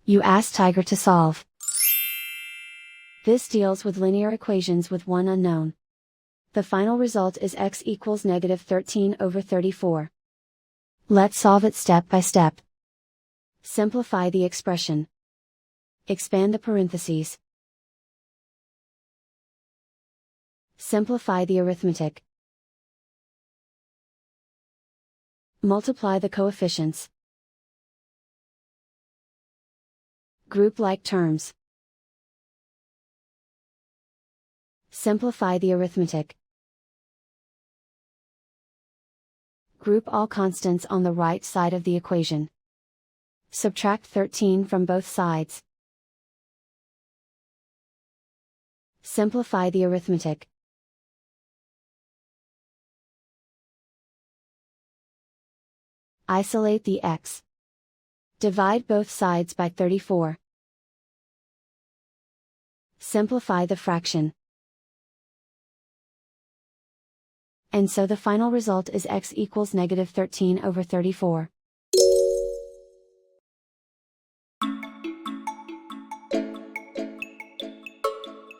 You ask Tiger to solve. This deals with linear equations with one unknown. The final result is x equals -13/34. Let's solve it step by step. Simplify the expression. Expand the parentheses. Simplify the arithmetic. Multiply the coefficients. Group like terms. Simplify the arithmetic. Group all constants on the right side of the equation. Subtract 13 from both sides. Simplify the arithmetic. Isolate the x. Divide both sides by 34. Simplify the fraction. And so the final result is x equals -13/34.